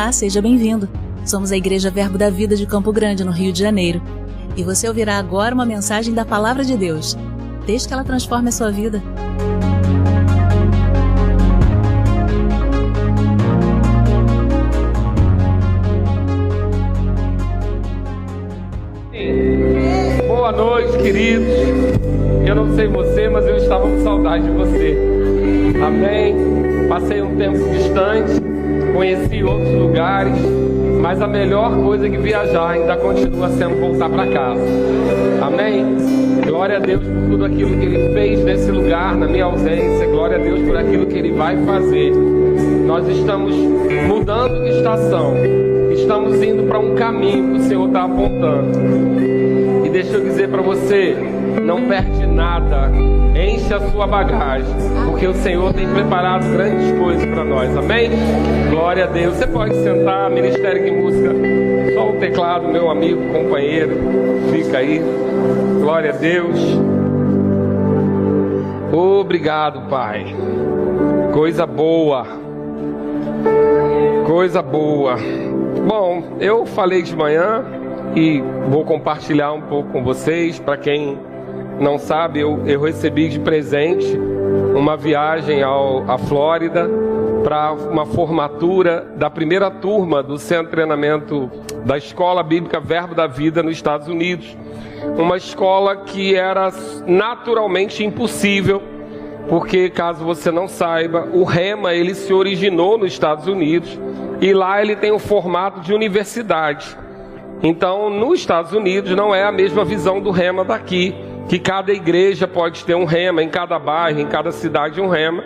Olá, seja bem-vindo. Somos a Igreja Verbo da Vida de Campo Grande, no Rio de Janeiro. E você ouvirá agora uma mensagem da Palavra de Deus. Desde que ela transforme a sua vida. Boa noite, queridos. Eu não sei você, mas eu estava com saudade de você. Amém? Passei um tempo distante, conheci outros lugares, mas a melhor coisa que viajar ainda continua sendo voltar para casa. Amém? Glória a Deus por tudo aquilo que Ele fez nesse lugar, na minha ausência. Glória a Deus por aquilo que Ele vai fazer. Nós estamos mudando de estação. Estamos indo para um caminho que o Senhor está apontando. E deixa eu dizer para você, não perde nada. Enche a sua bagagem, porque o Senhor tem preparado grandes coisas para nós. Amém? Glória a Deus. Você pode sentar, Ministério de Música. Só o teclado, meu amigo, companheiro. Fica aí. Glória a Deus. Obrigado, Pai. Coisa boa. Coisa boa. Bom, eu falei de manhã e vou compartilhar um pouco com vocês. Para quem não sabe, eu recebi de presente uma viagem à Flórida para uma formatura da primeira turma do Centro de Treinamento da Escola Bíblica Verbo da Vida nos Estados Unidos. Uma escola que era naturalmente impossível, porque, caso você não saiba, o Rema ele se originou nos Estados Unidos e lá ele tem o formato de universidade. Então, nos Estados Unidos não é a mesma visão do Rema daqui, que cada igreja pode ter um Rema, em cada bairro, em cada cidade um Rema.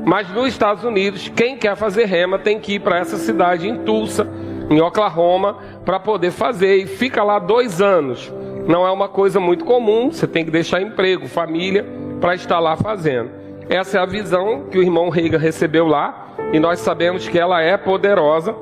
Mas nos Estados Unidos, quem quer fazer Rema tem que ir para essa cidade em Tulsa, em Oklahoma, para poder fazer. E fica lá 2 anos. Não é uma coisa muito comum, você tem que deixar emprego, família, para estar lá fazendo. Essa é a visão que o irmão Reagan recebeu lá, e nós sabemos que ela é poderosa,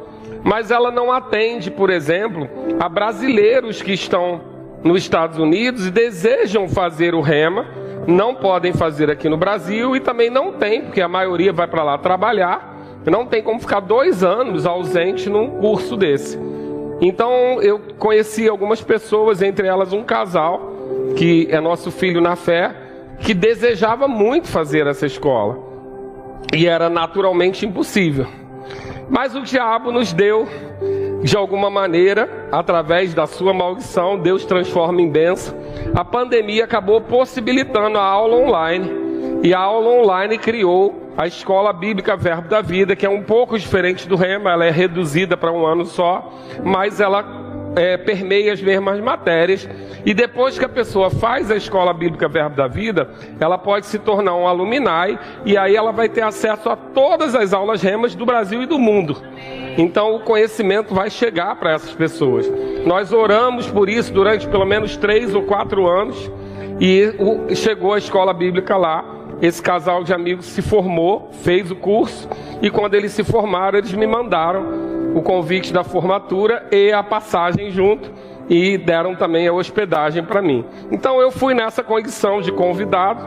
mas ela não atende, por exemplo, a brasileiros que estão nos Estados Unidos e desejam fazer o Rema, não podem fazer aqui no Brasil e também não tem, porque a maioria vai para lá trabalhar, não tem como ficar 2 anos ausente num curso desse. Então eu conheci algumas pessoas, entre elas um casal, que é nosso filho na fé, que desejava muito fazer essa escola. E era naturalmente impossível. Mas o diabo nos deu, de alguma maneira, através da sua maldição, Deus transforma em bênção. A pandemia acabou possibilitando a aula online. E a aula online criou a Escola Bíblica Verbo da Vida, que é um pouco diferente do Rema. Ela é reduzida para 1 ano só, mas ela permeia as mesmas matérias. E depois que a pessoa faz a Escola Bíblica Verbo da Vida, ela pode se tornar um alumni, e aí ela vai ter acesso a todas as aulas Remas do Brasil e do mundo. Então o conhecimento vai chegar para essas pessoas. Nós oramos por isso durante pelo menos 3 ou 4 anos, e chegou a escola bíblica lá. Esse casal de amigos se formou, fez o curso, e quando eles se formaram, eles me mandaram o convite da formatura e a passagem junto, e deram também a hospedagem para mim. Então eu fui nessa condição de convidado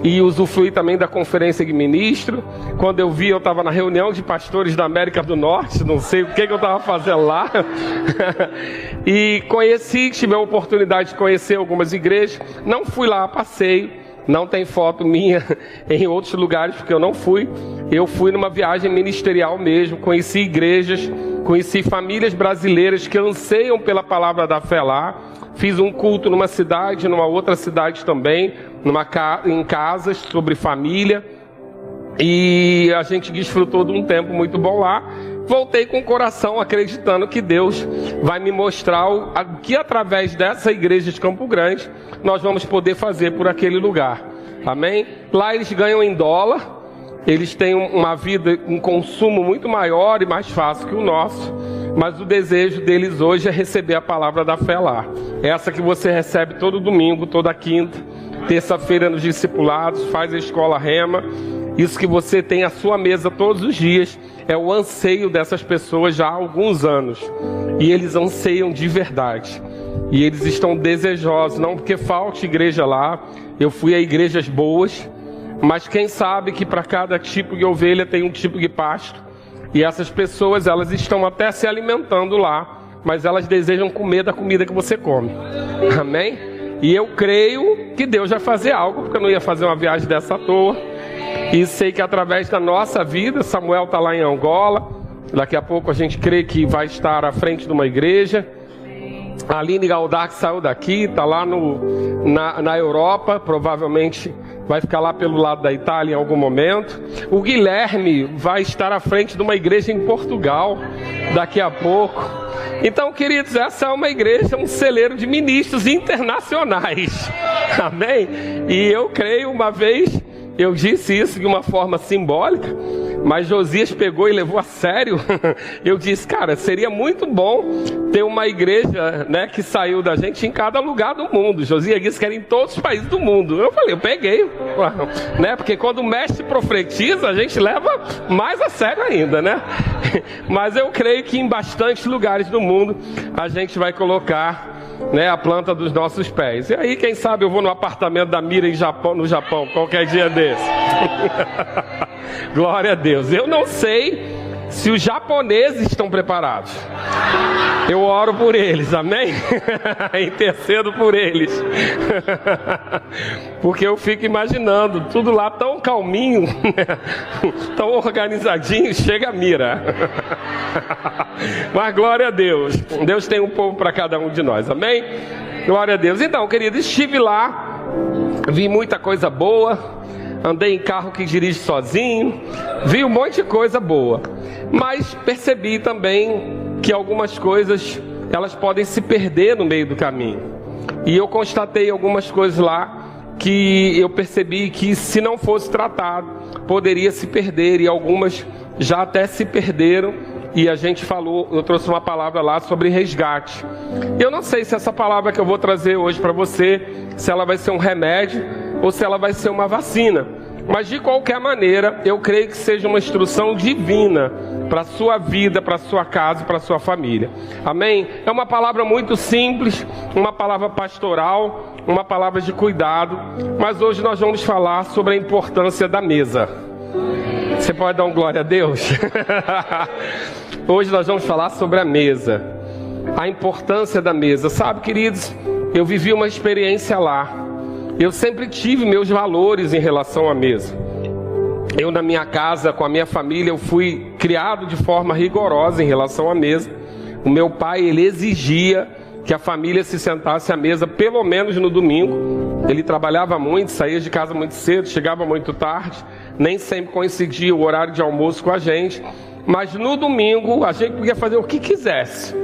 e usufruí também da conferência de ministro. Quando eu vi, eu estava na reunião de pastores da América do Norte, não sei o que eu estava fazendo lá. E tive a oportunidade de conhecer algumas igrejas. Não fui lá a passeio, não tem foto minha em outros lugares, porque eu não fui. Eu fui numa viagem ministerial mesmo, conheci igrejas, conheci famílias brasileiras que anseiam pela palavra da fé lá. Fiz um culto numa cidade, numa outra cidade também, em casas, sobre família. E a gente desfrutou de um tempo muito bom lá. Voltei com o coração acreditando que Deus vai me mostrar o que através dessa igreja de Campo Grande nós vamos poder fazer por aquele lugar. Amém? Lá eles ganham em dólar. Eles têm uma vida, um consumo muito maior e mais fácil que o nosso, mas o desejo deles hoje é receber a palavra da fé lá. Essa que você recebe todo domingo, toda quinta, terça-feira nos discipulados, faz a escola Rema. Isso que você tem à sua mesa todos os dias é o anseio dessas pessoas já há alguns anos. E eles anseiam de verdade. E eles estão desejosos, não porque falte igreja lá. Eu fui a igrejas boas, mas quem sabe que para cada tipo de ovelha tem um tipo de pasto. E essas pessoas, elas estão até se alimentando lá, mas elas desejam comer da comida que você come. Amém? E eu creio que Deus vai fazer algo, porque eu não ia fazer uma viagem dessa à toa. E sei que através da nossa vida, Samuel está lá em Angola, daqui a pouco a gente crê que vai estar à frente de uma igreja. A Aline Galdar, que saiu daqui, está lá na Europa, provavelmente vai ficar lá pelo lado da Itália em algum momento. O Guilherme vai estar à frente de uma igreja em Portugal daqui a pouco. Então, queridos, essa é uma igreja, um celeiro de ministros internacionais. Amém? E eu creio, uma vez, eu disse isso de uma forma simbólica, mas Josias pegou e levou a sério. Eu disse, cara, seria muito bom ter uma igreja, né, que saiu da gente em cada lugar do mundo. Josias disse que era em todos os países do mundo. Eu falei, eu peguei, né, porque quando o mestre profetiza, a gente leva mais a sério ainda, né? Mas eu creio que em bastantes lugares do mundo a gente vai colocar, né, a planta dos nossos pés. E aí, quem sabe eu vou no apartamento da Mira no Japão, qualquer dia desse. Glória a Deus. Eu não sei se os japoneses estão preparados. Eu oro por eles, amém? Intercedo por eles. Porque eu fico imaginando, tudo lá tão calminho, tão organizadinho, chega a Mira. Mas glória a Deus. Deus tem um povo para cada um de nós, amém? Glória a Deus. Então, querido, estive lá, vi muita coisa boa. Andei em carro que dirige sozinho, vi um monte de coisa boa, mas percebi também que algumas coisas, elas podem se perder no meio do caminho. E eu constatei algumas coisas lá que eu percebi que, se não fosse tratado, poderia se perder, e algumas já até se perderam. E a gente falou, eu trouxe uma palavra lá sobre resgate. Eu não sei se essa palavra que eu vou trazer hoje para você, se ela vai ser um remédio ou se ela vai ser uma vacina. Mas de qualquer maneira, eu creio que seja uma instrução divina para a sua vida, para a sua casa e para a sua família. Amém? É uma palavra muito simples, uma palavra pastoral, uma palavra de cuidado. Mas hoje nós vamos falar sobre a importância da mesa. Você pode dar um glória a Deus? Hoje nós vamos falar sobre a mesa, a importância da mesa. Sabe, queridos, eu vivi uma experiência lá. Eu sempre tive meus valores em relação à mesa. Eu, na minha casa, com a minha família, eu fui criado de forma rigorosa em relação à mesa. O meu pai, ele exigia que a família se sentasse à mesa pelo menos no domingo. Ele trabalhava muito, saía de casa muito cedo, chegava muito tarde, nem sempre coincidia o horário de almoço com a gente. Mas no domingo a gente podia fazer o que quisesse,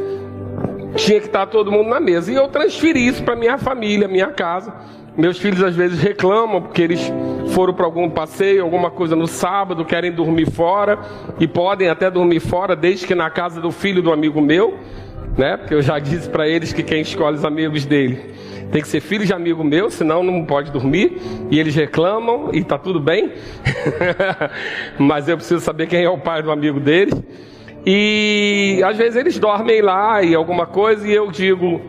tinha que estar todo mundo na mesa. E eu transferi isso para minha família, minha casa. Meus filhos às vezes reclamam porque eles foram para algum passeio, alguma coisa no sábado, querem dormir fora, e podem até dormir fora, desde que na casa do filho do amigo meu, né? Porque eu já disse para eles que quem escolhe os amigos dele tem que ser filho de amigo meu, senão não pode dormir. E eles reclamam e tá tudo bem. Mas eu preciso saber quem é o pai do amigo deles. E às vezes eles dormem lá e alguma coisa, e eu digo,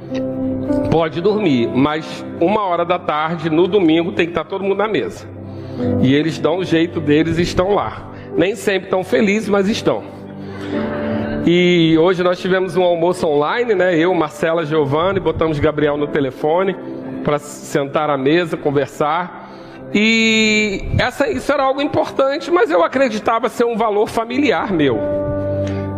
pode dormir, mas 1h da tarde, no domingo, tem que estar todo mundo na mesa. E eles dão o jeito deles e estão lá. Nem sempre estão felizes, mas estão. E hoje nós tivemos um almoço online, né? Eu, Marcela, Giovanni, botamos Gabriel no telefone para sentar à mesa, conversar. E isso era algo importante, mas eu acreditava ser um valor familiar meu.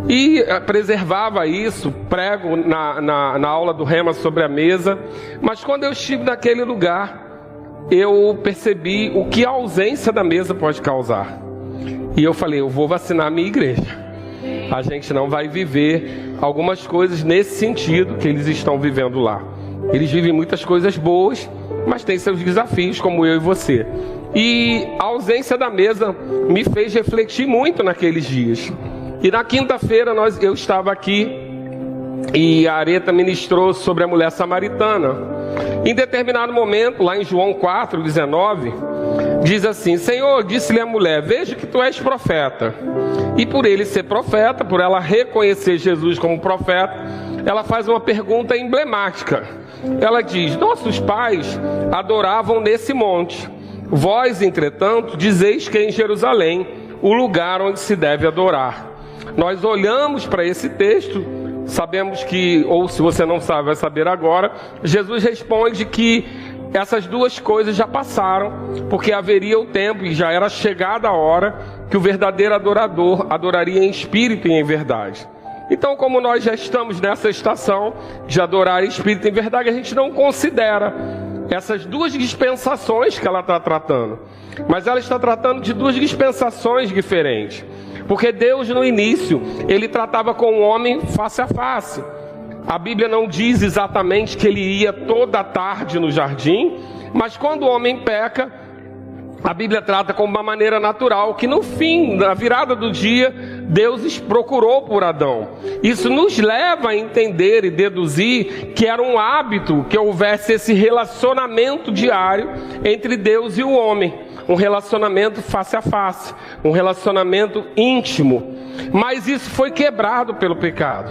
E preservava isso, prego na aula do Rema sobre a mesa. Mas quando eu estive naquele lugar, eu percebi o que a ausência da mesa pode causar. E eu falei, eu vou vacinar a minha igreja. A gente não vai viver algumas coisas nesse sentido que eles estão vivendo lá. Eles vivem muitas coisas boas, mas tem seus desafios, como eu e você. E a ausência da mesa me fez refletir muito naqueles dias. E na quinta-feira eu estava aqui e a Areta ministrou sobre a mulher samaritana. Em determinado momento, lá em João 4:19, diz assim: Senhor, disse-lhe a mulher, veja que tu és profeta. E por ele ser profeta, por ela reconhecer Jesus como profeta, ela faz uma pergunta emblemática. Ela diz, nossos pais adoravam nesse monte. Vós, entretanto, dizeis que é em Jerusalém o lugar onde se deve adorar. nós olhamos para esse texto, sabemos que, ou se você não sabe, vai saber agora, Jesus responde que essas duas coisas já passaram, porque haveria o tempo e já era chegada a hora que o verdadeiro adorador adoraria em espírito e em verdade. Então, como nós já estamos nessa estação de adorar em espírito e em verdade, a gente não considera essas duas dispensações que ela está tratando. Mas ela está tratando de duas dispensações diferentes. Porque Deus, no início, Ele tratava com o homem face a face. A Bíblia não diz exatamente que Ele ia toda a tarde no jardim, mas quando o homem peca, a Bíblia trata como uma maneira natural, que no fim, na virada do dia, Deus procurou por Adão. Isso nos leva a entender e deduzir que era um hábito que houvesse esse relacionamento diário entre Deus e o homem. Um relacionamento face a face, um relacionamento íntimo. Mas isso foi quebrado pelo pecado.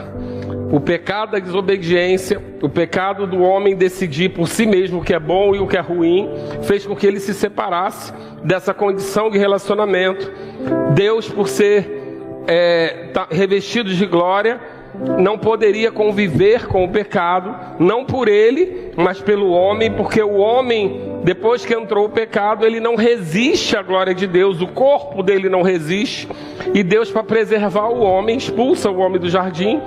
O pecado da desobediência, o pecado do homem decidir por si mesmo o que é bom e o que é ruim, fez com que ele se separasse dessa condição de relacionamento. Deus, por ser revestido de glória, não poderia conviver com o pecado, não por ele, mas pelo homem, porque o homem, depois que entrou o pecado, ele não resiste à glória de Deus, o corpo dele não resiste, e Deus, para preservar o homem, expulsa o homem do jardim,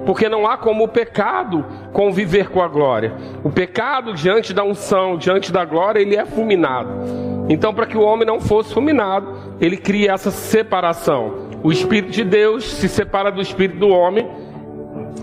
porque não há como o pecado conviver com a glória. O pecado, diante da unção, diante da glória, ele é fulminado. Então, para que o homem não fosse fulminado, ele cria essa separação. O Espírito de Deus se separa do Espírito do homem,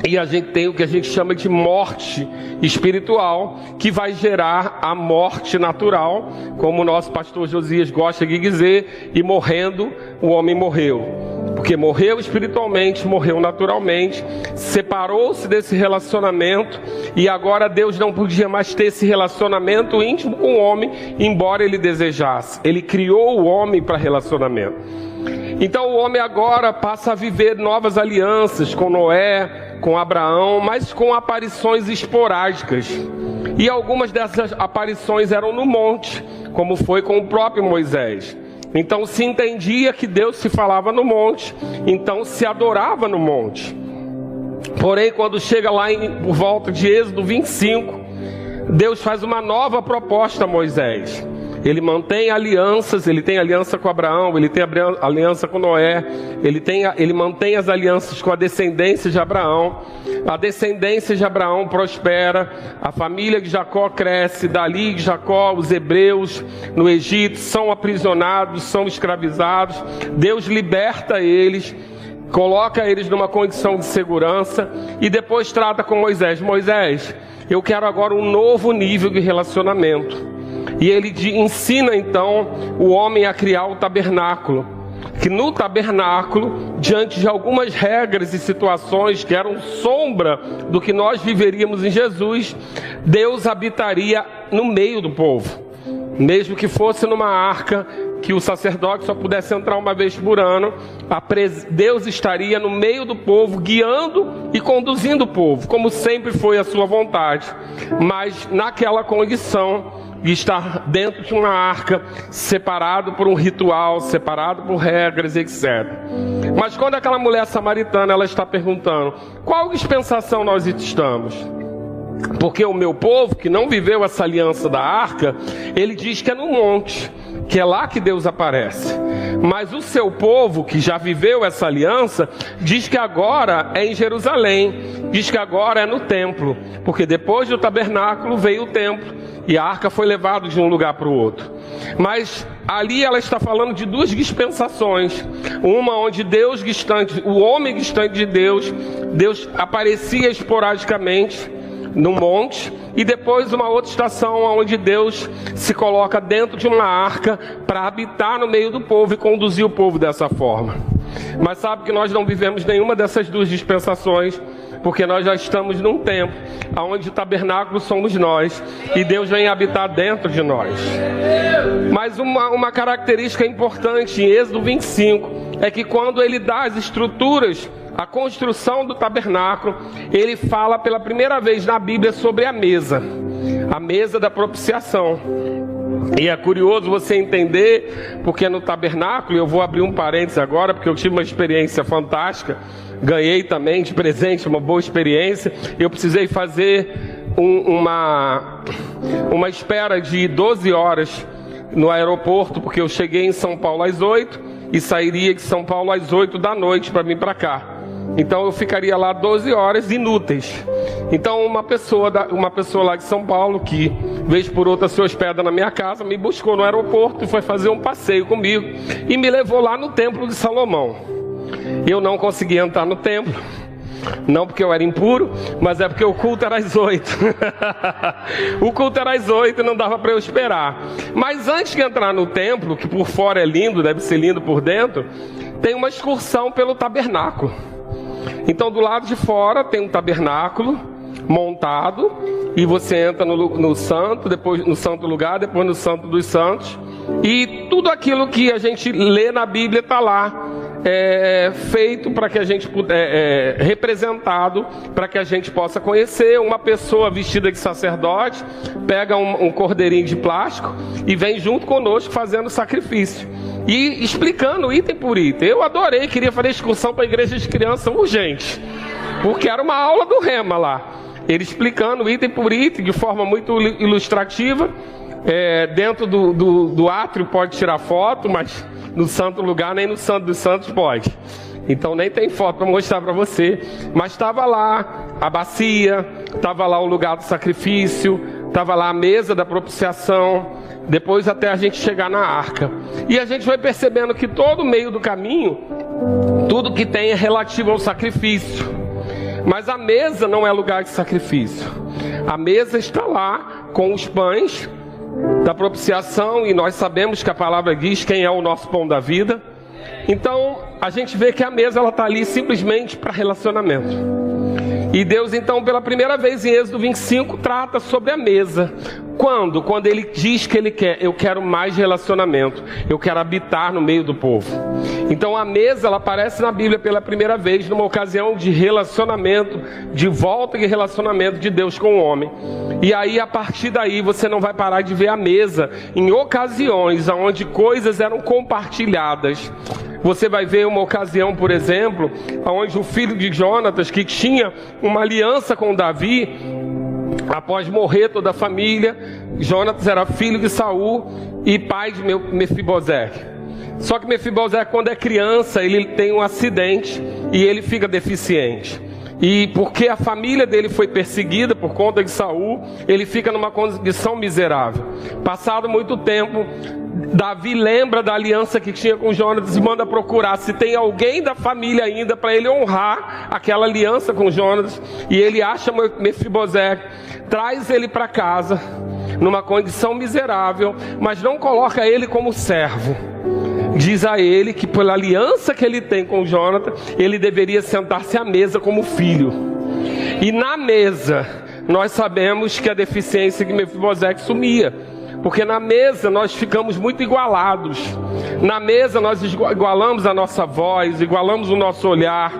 e a gente tem o que a gente chama de morte espiritual, que vai gerar a morte natural, como o nosso pastor Josias gosta de dizer, e morrendo, o homem morreu. Porque morreu espiritualmente, morreu naturalmente, separou-se desse relacionamento, e agora Deus não podia mais ter esse relacionamento íntimo com o homem, embora ele desejasse. Ele criou o homem para relacionamento. Então o homem agora passa a viver novas alianças com Noé, com Abraão, mas com aparições esporádicas. E algumas dessas aparições eram no monte, como foi com o próprio Moisés. Então se entendia que Deus se falava no monte, então se adorava no monte. Porém, quando chega lá por volta de Êxodo 25, Deus faz uma nova proposta a Moisés. Ele mantém alianças, ele tem aliança com Abraão, ele tem aliança com Noé, ele mantém as alianças com a descendência de Abraão. A descendência de Abraão prospera, a família de Jacó cresce, dali de Jacó, os hebreus no Egito são aprisionados, são escravizados. Deus liberta eles, coloca eles numa condição de segurança e depois trata com Moisés. Moisés, eu quero agora um novo nível de relacionamento. E ele ensina então o homem a criar o tabernáculo. Que no tabernáculo, diante de algumas regras e situações que eram sombra do que nós viveríamos em Jesus, Deus habitaria no meio do povo. Mesmo que fosse numa arca, que o sacerdote só pudesse entrar uma vez por ano, Deus estaria no meio do povo, guiando e conduzindo o povo, como sempre foi a sua vontade. Mas naquela condição de estar dentro de uma arca, separado por um ritual, separado por regras, etc. Mas quando aquela mulher samaritana, ela está perguntando, qual dispensação nós estamos? Porque o meu povo, que não viveu essa aliança da arca, ele diz que é no monte, que é lá que Deus aparece. Mas o seu povo, que já viveu essa aliança, diz que agora é em Jerusalém, diz que agora é no templo, porque depois do tabernáculo veio o templo, e a arca foi levada de um lugar para o outro. Mas ali ela está falando de duas dispensações. Uma onde Deus distante, o homem distante de Deus, Deus aparecia esporadicamente no monte. E depois uma outra estação onde Deus se coloca dentro de uma arca para habitar no meio do povo e conduzir o povo dessa forma. Mas sabe que nós não vivemos nenhuma dessas duas dispensações, porque nós já estamos num tempo onde o tabernáculo somos nós e Deus vem habitar dentro de nós. Mas uma característica importante em Êxodo 25 é que quando ele dá as estruturas, a construção do tabernáculo, ele fala pela primeira vez na Bíblia sobre a mesa da propiciação. E é curioso você entender, porque no tabernáculo, eu vou abrir um parênteses agora, porque eu tive uma experiência fantástica, ganhei também de presente uma boa experiência. Eu precisei fazer uma espera de 12 horas no aeroporto, porque eu cheguei em São Paulo às 8 e sairia de São Paulo às 8 da noite para vir para cá. Então eu ficaria lá 12 horas inúteis. Então uma pessoa lá de São Paulo, que vez por outra se hospeda na minha casa, me buscou no aeroporto e foi fazer um passeio comigo e me levou lá no Templo de Salomão. Eu não consegui entrar no templo, não porque eu era impuro, mas é porque o culto era às 8. O culto era às 8 e não dava para eu esperar. Mas antes de entrar no templo, que por fora é lindo, deve ser lindo por dentro, tem uma excursão pelo tabernáculo. Então do lado de fora tem um tabernáculo montado e você entra no santo, depois no santo lugar, depois no santo dos santos, e tudo aquilo que a gente lê na Bíblia está lá, feito para que a gente representado para que a gente possa conhecer. Uma pessoa vestida de sacerdote pega um cordeirinho de plástico e vem junto conosco fazendo sacrifício e explicando item por item. Eu adorei, queria fazer excursão para a igreja de criança urgente, porque era uma aula do Rema lá, ele explicando item por item de forma muito ilustrativa. Dentro do átrio pode tirar foto, mas no santo lugar nem no santo dos santos pode. Então nem tem foto para mostrar para você. Mas estava lá a bacia, estava lá o lugar do sacrifício, estava lá a mesa da propiciação, depois até a gente chegar na arca. E a gente vai percebendo que todo o meio do caminho, tudo que tem é relativo ao sacrifício. Mas a mesa não é lugar de sacrifício. A mesa está lá com os pães da propiciação, e nós sabemos que a palavra diz quem é o nosso pão da vida. Então a gente vê que a mesa ela está ali simplesmente para relacionamento. E Deus então pela primeira vez em Êxodo 25 trata sobre a mesa. Quando ele diz que ele quer, eu quero mais relacionamento, eu quero habitar no meio do povo. Então a mesa ela aparece na Bíblia pela primeira vez numa ocasião de relacionamento, de volta de relacionamento de Deus com o homem. E aí a partir daí você não vai parar de ver a mesa em ocasiões onde coisas eram compartilhadas. Você vai ver uma ocasião, por exemplo, onde o filho de Jonatas, que tinha uma aliança com Davi, após morrer toda a família, Jonatas era filho de Saul e pai de Mefibozeque. Só que Mefibozeque, quando é criança, ele tem um acidente e ele fica deficiente. E porque a família dele foi perseguida por conta de Saul, ele fica numa condição miserável. Passado muito tempo, Davi lembra da aliança que tinha com Jonatas e manda procurar se tem alguém da família ainda para ele honrar aquela aliança com Jonatas. E ele acha Mefibozeque, traz ele para casa numa condição miserável, mas não coloca ele como servo. Diz a ele que pela aliança que ele tem com Jonatas, ele deveria sentar-se à mesa como filho. E na mesa, nós sabemos que a deficiência de Mefibozeque sumia. Porque na mesa nós ficamos muito igualados. Na mesa nós igualamos a nossa voz, igualamos o nosso olhar,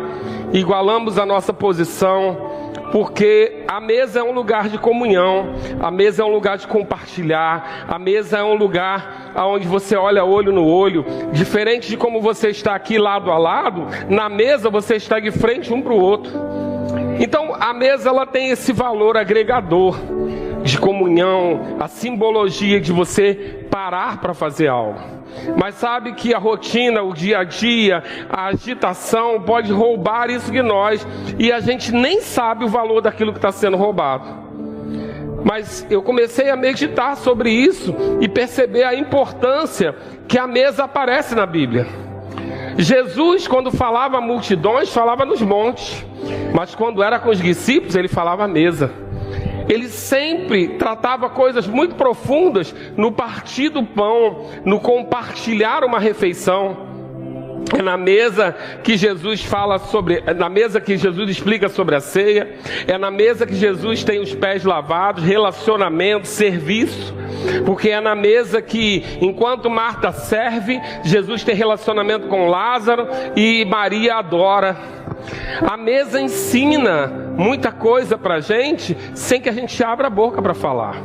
igualamos a nossa posição. Porque a mesa é um lugar de comunhão, a mesa é um lugar de compartilhar, a mesa é um lugar onde você olha olho no olho. Diferente de como você está aqui lado a lado, na mesa você está de frente um para o outro. Então a mesa ela tem esse valor agregador de comunhão, a simbologia de você parar para fazer algo. Mas sabe que a rotina, o dia a dia, a agitação pode roubar isso de nós e a gente nem sabe o valor daquilo que está sendo roubado. Mas eu comecei a meditar sobre isso e perceber a importância que a mesa aparece na Bíblia. Jesus, quando falava a multidões, falava nos montes, mas quando era com os discípulos, ele falava à mesa. Ele sempre tratava coisas muito profundas no partir do pão, no compartilhar uma refeição. É na mesa que Jesus fala sobre, é na mesa que Jesus explica sobre a ceia, é na mesa que Jesus tem os pés lavados, relacionamento, serviço, porque é na mesa que, enquanto Marta serve, Jesus tem relacionamento com Lázaro e Maria adora. A mesa ensina muita coisa pra gente sem que a gente abra a boca para falar.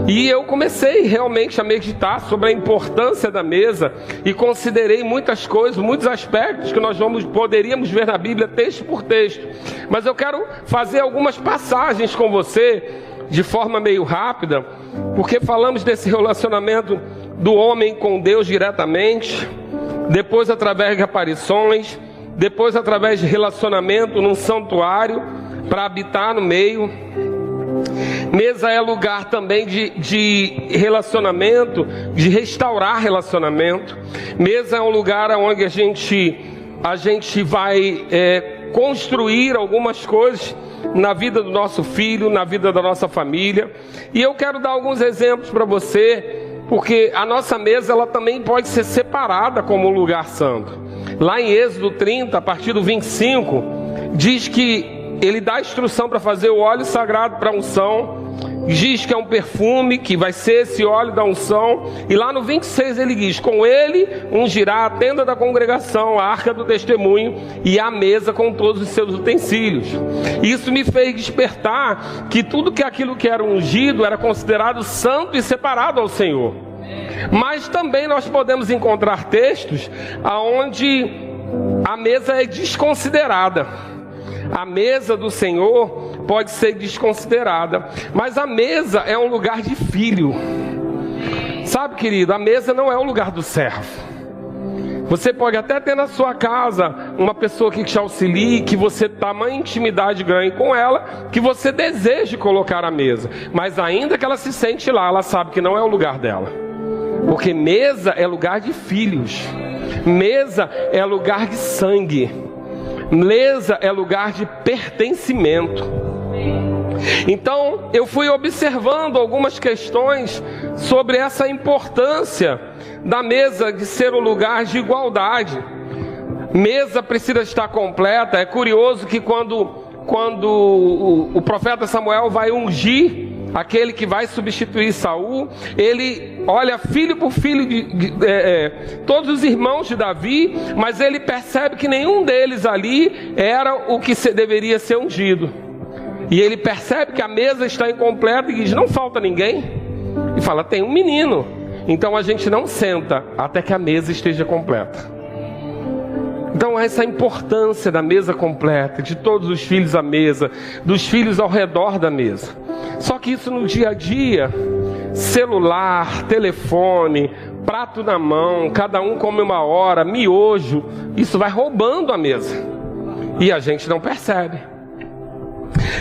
E eu comecei realmente a meditar sobre a importância da mesa e considerei muitas coisas, muitos aspectos que nós poderíamos ver na Bíblia texto por texto. Mas eu quero fazer algumas passagens com você de forma meio rápida, porque falamos desse relacionamento do homem com Deus diretamente, depois através de aparições, depois através de relacionamento num santuário para habitar no meio. Mesa é lugar também de relacionamento, de restaurar relacionamento. Mesa é um lugar onde a gente vai construir algumas coisas na vida do nosso filho, na vida da nossa família. E eu quero dar alguns exemplos para você, porque a nossa mesa ela também pode ser separada como um lugar santo. Lá em Êxodo 30, a partir do 25, diz que ele dá instrução para fazer o óleo sagrado para unção. Diz que é um perfume, que vai ser esse óleo da unção. E lá no 26 ele diz: com ele ungirá a tenda da congregação, a arca do testemunho e a mesa com todos os seus utensílios. Isso me fez despertar que tudo aquilo que era ungido era considerado santo e separado ao Senhor. Mas também nós podemos encontrar textos onde a mesa é desconsiderada. A mesa do Senhor pode ser desconsiderada, mas a mesa é um lugar de filho. Sabe, querido, a mesa não é o lugar do servo. Você pode até ter na sua casa uma pessoa que te auxilie, que você tamanha intimidade ganhe com ela, que você deseje colocar à mesa, mas ainda que ela se sente lá, ela sabe que não é o lugar dela. Porque mesa é lugar de filhos. Mesa é lugar de sangue. Mesa é lugar de pertencimento. Então eu fui observando algumas questões sobre essa importância da mesa de ser um lugar de igualdade. Mesa precisa estar completa. É curioso que quando o profeta Samuel vai ungir aquele que vai substituir Saul, ele olha filho por filho todos os irmãos de Davi, mas ele percebe que nenhum deles ali era o que deveria ser ungido. E ele percebe que a mesa está incompleta e diz: não falta ninguém. E fala: tem um menino. Então a gente não senta até que a mesa esteja completa. Então essa importância da mesa completa, de todos os filhos à mesa, dos filhos ao redor da mesa. Só que isso no dia a dia, celular, telefone, prato na mão, cada um come uma hora, miojo, isso vai roubando a mesa. E a gente não percebe.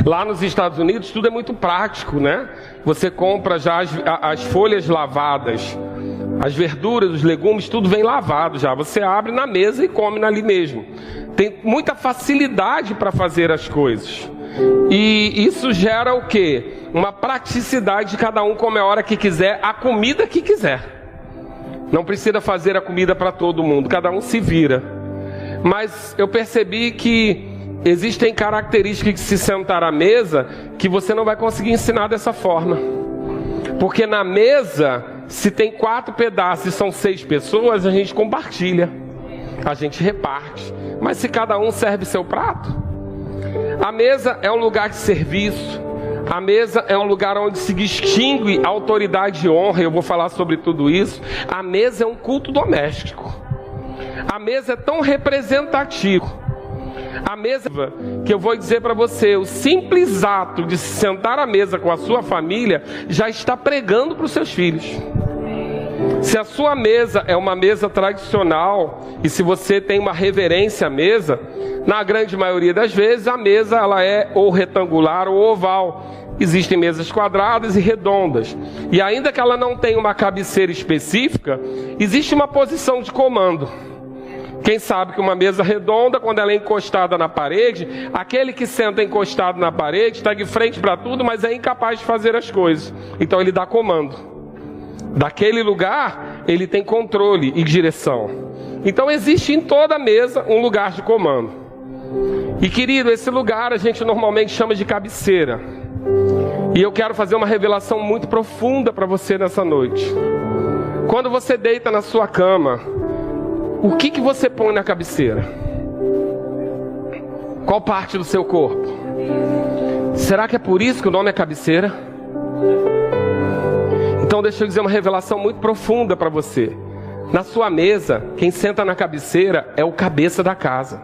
Lá nos Estados Unidos tudo é muito prático, né? Você compra já as folhas lavadas, as verduras, os legumes, tudo vem lavado já. Você abre na mesa e come ali mesmo. Tem muita facilidade para fazer as coisas. E isso gera o quê? Uma praticidade de cada um come a hora que quiser, a comida que quiser. Não precisa fazer a comida para todo mundo, cada um se vira. Mas eu percebi que existem características de se sentar à mesa que você não vai conseguir ensinar dessa forma. Porque na mesa, se tem 4 pedaços e são 6 pessoas, a gente compartilha, a gente reparte. Mas se cada um serve seu prato, a mesa é um lugar de serviço. A mesa é um lugar onde se distingue autoridade e honra. Eu vou falar sobre tudo isso. A mesa é um culto doméstico. A mesa é tão representativo. A mesa que eu vou dizer para você, o simples ato de se sentar à mesa com a sua família já está pregando para os seus filhos. Se a sua mesa é uma mesa tradicional e se você tem uma reverência à mesa, na grande maioria das vezes a mesa ela é ou retangular ou oval. Existem mesas quadradas e redondas. E ainda que ela não tenha uma cabeceira específica, existe uma posição de comando. Quem sabe que uma mesa redonda, quando ela é encostada na parede, aquele que senta encostado na parede está de frente para tudo, mas é incapaz de fazer as coisas. Então ele dá comando. Daquele lugar, ele tem controle e direção. Então existe em toda mesa um lugar de comando. E querido, esse lugar a gente normalmente chama de cabeceira. E eu quero fazer uma revelação muito profunda para você nessa noite. Quando você deita na sua cama, o que você põe na cabeceira? Qual parte do seu corpo? Será que é por isso que o nome é cabeceira? Então deixa eu dizer uma revelação muito profunda para você. Na sua mesa, quem senta na cabeceira é o cabeça da casa.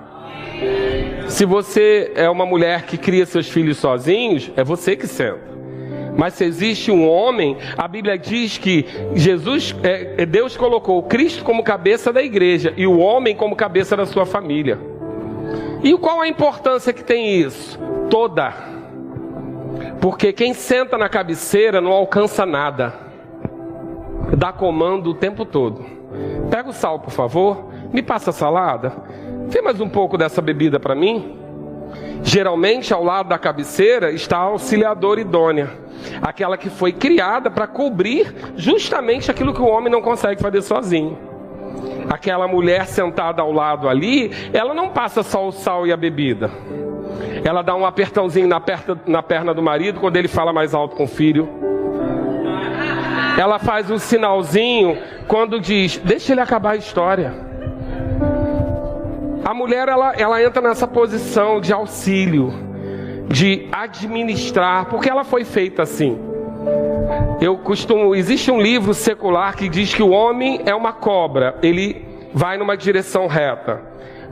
Se você é uma mulher que cria seus filhos sozinhos, é você que senta. Mas se existe um homem, a Bíblia diz que Deus colocou o Cristo como cabeça da igreja e o homem como cabeça da sua família. E qual a importância que tem isso? Toda. Porque quem senta na cabeceira não alcança nada. Dá comando o tempo todo. Pega o sal, por favor. Me passa a salada. Vê mais um pouco dessa bebida para mim. Geralmente, ao lado da cabeceira está a auxiliadora idônea. Aquela que foi criada para cobrir justamente aquilo que o homem não consegue fazer sozinho. Aquela mulher sentada ao lado ali, ela não passa só o sal e a bebida. Ela dá um apertãozinho na perna do marido quando ele fala mais alto com o filho. Ela faz um sinalzinho quando diz, deixa ele acabar a história. A mulher, ela entra nessa posição de auxílio, de administrar, porque ela foi feita assim. Existe um livro secular que diz que o homem é uma cobra, ele vai numa direção reta.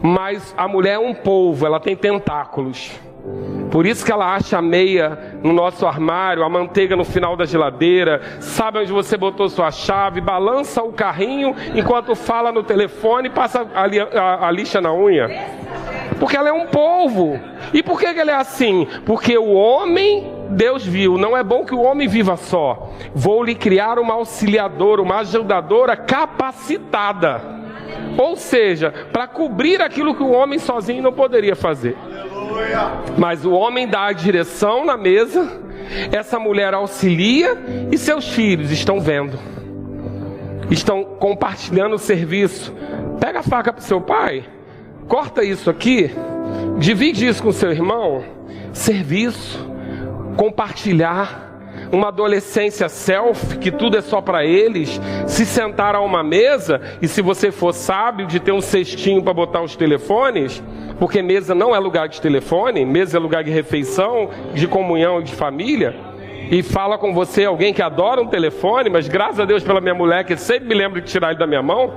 Mas a mulher é um polvo, ela tem tentáculos. Por isso que ela acha a meia no nosso armário, a manteiga no final da geladeira, sabe onde você botou sua chave, balança o carrinho enquanto fala no telefone e passa a lixa na unha. Porque ela é um polvo. E por que ele é assim? Porque o homem, Deus viu, não é bom que o homem viva só. Vou lhe criar uma auxiliadora, uma ajudadora capacitada. Ou seja, para cobrir aquilo que o homem sozinho não poderia fazer. Mas o homem dá a direção na mesa, essa mulher auxilia e seus filhos estão vendo. Estão compartilhando o serviço. Pega a faca para o seu pai, corta isso aqui, divide isso com seu irmão. Serviço, compartilhar. Uma adolescência selfie, que tudo é só para eles, se sentar a uma mesa, e se você for sábio de ter um cestinho para botar os telefones, porque mesa não é lugar de telefone, mesa é lugar de refeição, de comunhão, de família, e fala com você alguém que adora um telefone, mas graças a Deus pela minha mulher, que sempre me lembro de tirar ele da minha mão.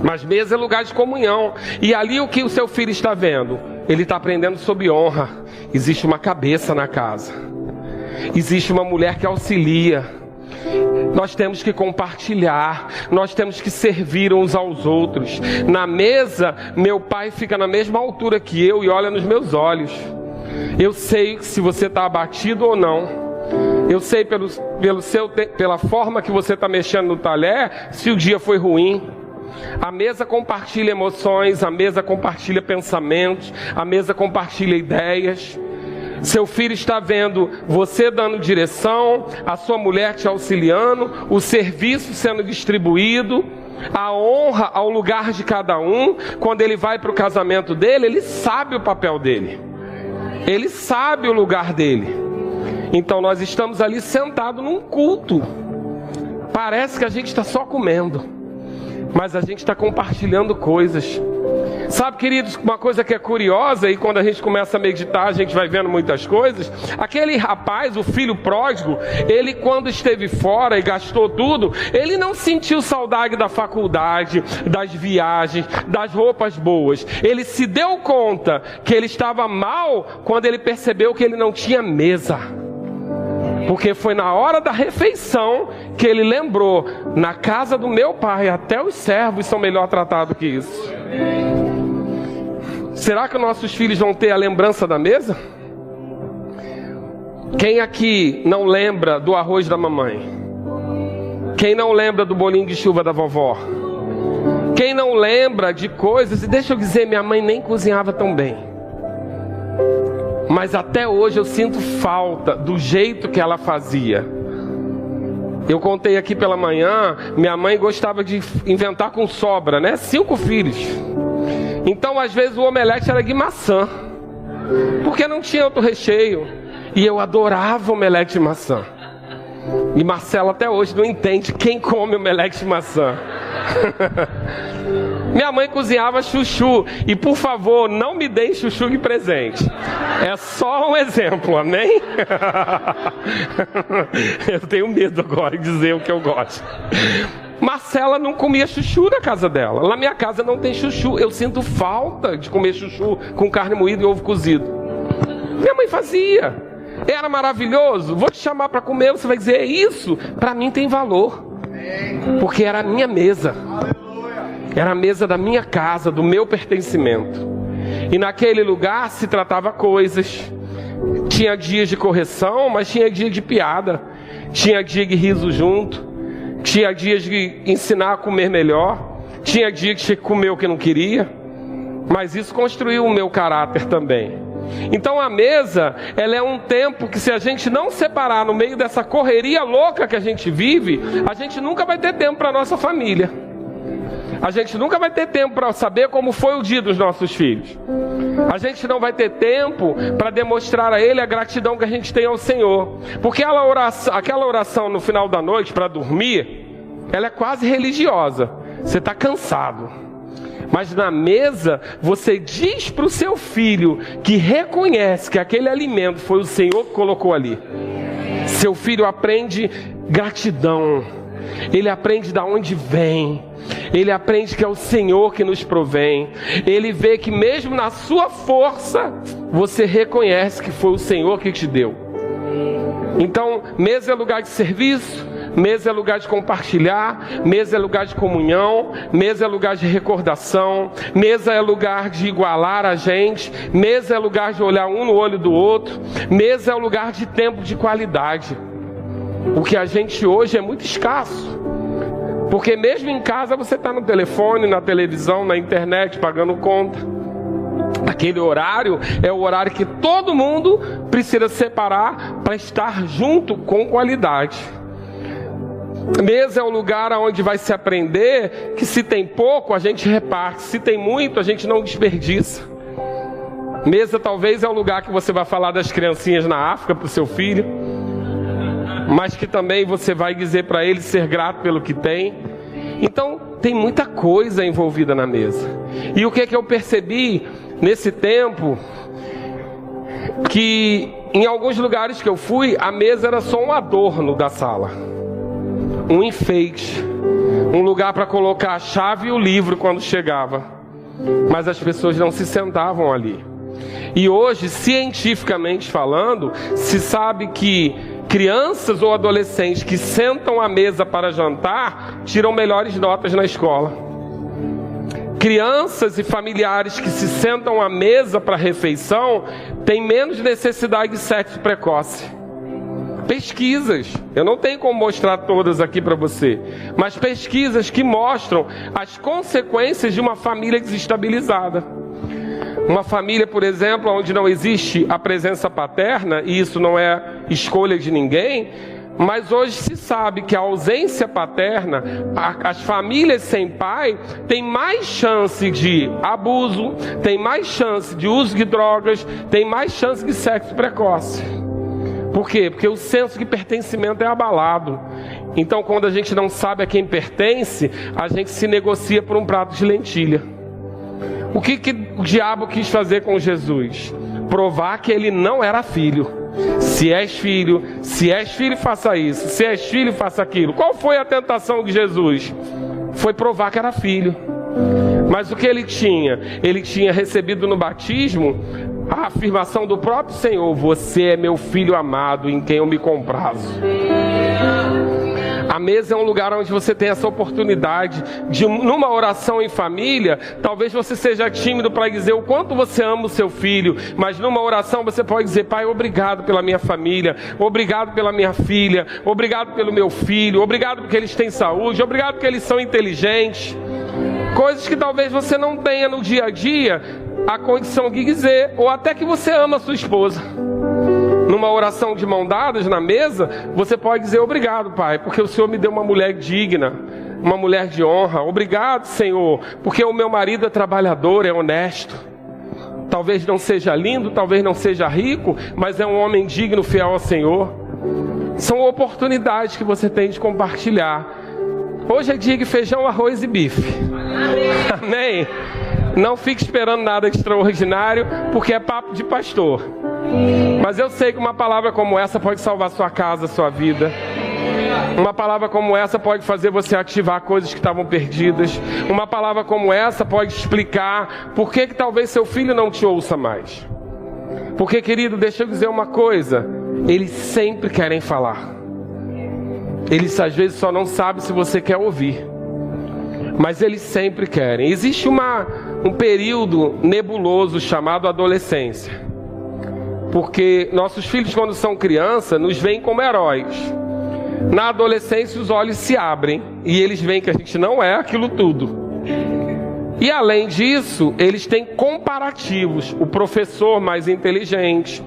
Mas mesa é lugar de comunhão, e ali o que o seu filho está vendo? Ele está aprendendo sobre honra. Existe uma cabeça na casa. Existe uma mulher que auxilia. Nós temos que compartilhar. Nós temos que servir uns aos outros. Na mesa, meu pai fica na mesma altura que eu e olha nos meus eu sei se você está abatido ou não. Eu sei pela forma que você está mexendo no talher, se o dia foi ruim. A mesa compartilha emoções, a mesa compartilha pensamentos, a mesa compartilha ideias. Seu filho está vendo você dando direção, a sua mulher te auxiliando, o serviço sendo distribuído, a honra ao lugar de cada um. Quando ele vai para o casamento dele, ele sabe o papel dele, ele sabe o lugar dele. Então nós estamos ali sentados num culto. Parece que a gente está só comendo, mas a gente está compartilhando coisas. Sabe, queridos, uma coisa que é curiosa, e quando a gente começa a meditar, a gente vai vendo muitas coisas. Aquele rapaz, o filho pródigo, ele quando esteve fora e gastou tudo, ele não sentiu saudade da faculdade, das viagens, das roupas boas. Ele se deu conta que ele estava mal quando ele percebeu que ele não tinha mesa. Porque foi na hora da refeição que ele lembrou, na casa do meu pai até os servos são melhor tratados que isso. Será que nossos filhos vão ter a lembrança da mesa? Quem aqui não lembra do arroz da mamãe? Quem não lembra do bolinho de chuva da vovó? Quem não lembra de coisas? E deixa eu dizer, minha mãe nem cozinhava tão bem, mas até hoje eu sinto falta do jeito que ela fazia. Eu contei aqui pela manhã, minha mãe gostava de inventar com sobra, né? 5 filhos. Então às vezes o omelete era de maçã, porque não tinha outro recheio. E eu adorava omelete de maçã. E Marcelo até hoje não entende quem come omelete de maçã. Minha mãe cozinhava chuchu. E por favor, não me deem chuchu de presente. É só um exemplo, amém? Eu tenho medo agora de dizer o que eu gosto. Marcela não comia chuchu na casa dela. Lá na minha casa não tem chuchu. Eu sinto falta de comer chuchu com carne moída e ovo cozido. Minha mãe fazia. Era maravilhoso. Vou te chamar para comer. Você vai dizer, isso para mim tem valor. Porque era a minha mesa. Era a mesa da minha casa, do meu pertencimento. E naquele lugar se tratava coisas. Tinha dias de correção, mas tinha dia de piada. Tinha dia de riso junto. Tinha dias de ensinar a comer melhor. Tinha dia que tinha que comer o que não queria. Mas isso construiu o meu caráter também. Então a mesa, ela é um tempo que, se a gente não separar no meio dessa correria louca que a gente vive, a gente nunca vai ter tempo para a nossa família. A gente nunca vai ter tempo para saber como foi o dia dos nossos filhos. A gente não vai ter tempo para demonstrar a Ele a gratidão que a gente tem ao Senhor. Porque aquela oração no final da noite para dormir, ela é quase religiosa. Você está cansado. Mas na mesa, você diz para o seu filho que reconhece que aquele alimento foi o Senhor que colocou ali. Seu filho aprende gratidão. Ele aprende de onde vem. Ele aprende que é o Senhor que nos provém. Ele vê que mesmo na sua força, você reconhece que foi o Senhor que te deu. Então, mesa é lugar de serviço. Mesa é lugar de compartilhar, mesa é lugar de comunhão, mesa é lugar de recordação, mesa é lugar de igualar a gente, mesa é lugar de olhar um no olho do outro, mesa é lugar de tempo de qualidade. O que a gente hoje é muito escasso, porque mesmo em casa você está no telefone, na televisão, na internet, pagando conta. Aquele horário é o horário que todo mundo precisa separar para estar junto com qualidade. Mesa é um lugar onde vai se aprender que se tem pouco a gente reparte, se tem muito a gente não desperdiça. Mesa talvez é um lugar que você vai falar das criancinhas na África para o seu filho, mas que também você vai dizer para ele ser grato pelo que tem. Então tem muita coisa envolvida na mesa. E o que é que eu percebi nesse tempo? Que em alguns lugares que eu fui, a mesa era só um adorno da sala, um enfeite, um lugar para colocar a chave e o livro quando chegava. Mas as pessoas não se sentavam ali. E hoje, cientificamente falando, se sabe que crianças ou adolescentes que sentam à mesa para jantar tiram melhores notas na escola. Crianças e familiares que se sentam à mesa para a refeição têm menos necessidade de sexo precoce. Pesquisas, eu não tenho como mostrar todas aqui para você, mas pesquisas que mostram as consequências de uma família desestabilizada. Uma família, por exemplo, onde não existe a presença paterna, e isso não é escolha de ninguém, mas hoje se sabe que a ausência paterna, as famílias sem pai, têm mais chance de abuso, têm mais chance de uso de drogas, têm mais chance de sexo precoce. Por quê? Porque o senso de pertencimento é abalado. Então, quando a gente não sabe a quem pertence, a gente se negocia por um prato de lentilha. O que o diabo quis fazer com Jesus? Provar que ele não era filho. Se és filho, faça isso. Se és filho, faça aquilo. Qual foi a tentação de Jesus? Foi provar que era filho. Mas o que ele tinha? Ele tinha recebido no batismo a afirmação do próprio Senhor: você é meu filho amado, em quem eu me comprazo. A mesa é um lugar onde você tem essa oportunidade de, numa oração em família, talvez você seja tímido para dizer o quanto você ama o seu filho, mas numa oração você pode dizer: Pai, obrigado pela minha família, obrigado pela minha filha, obrigado pelo meu filho, obrigado porque eles têm saúde, obrigado porque eles são inteligentes. Coisas que talvez você não tenha no dia a dia a condição de dizer, ou até que você ama a sua esposa. Numa oração de mão dadas na mesa, você pode dizer: obrigado, Pai, porque o Senhor me deu uma mulher digna, uma mulher de honra. Obrigado, Senhor, porque o meu marido é trabalhador, é honesto. Talvez não seja lindo, talvez não seja rico, mas é um homem digno, fiel ao Senhor. São oportunidades que você tem de compartilhar. Hoje é dia de feijão, arroz e bife. Amém? Não fique esperando nada extraordinário, porque é papo de pastor. Mas eu sei que uma palavra como essa pode salvar sua casa, sua vida. Uma palavra como essa pode fazer você ativar coisas que estavam perdidas. Uma palavra como essa pode explicar por que talvez seu filho não te ouça mais. Porque, querido, deixa eu dizer uma coisa. Eles sempre querem falar. Eles às vezes só não sabem se você quer ouvir. Mas eles sempre querem. Existe um período nebuloso chamado adolescência. Porque nossos filhos, quando são crianças, nos veem como heróis. Na adolescência, os olhos se abrem e eles veem que a gente não é aquilo tudo. E além disso, eles têm comparativos. O professor mais inteligente,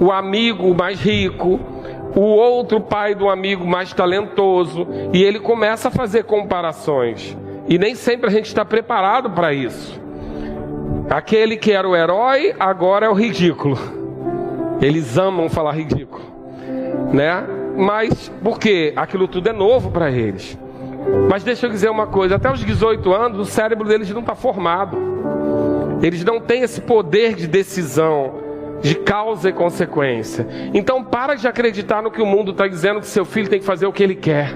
o amigo mais rico, o outro pai do amigo mais talentoso. E ele começa a fazer comparações. E nem sempre a gente está preparado para isso. Aquele que era o herói, agora é o ridículo. Eles amam falar ridículo, né? Mas por quê? Aquilo tudo é novo para eles. Mas deixa eu dizer uma coisa, até os 18 anos, o cérebro deles não está formado. Eles não têm esse poder de decisão, de causa e consequência. Então para de acreditar no que o mundo está dizendo, que seu filho tem que fazer o que ele quer.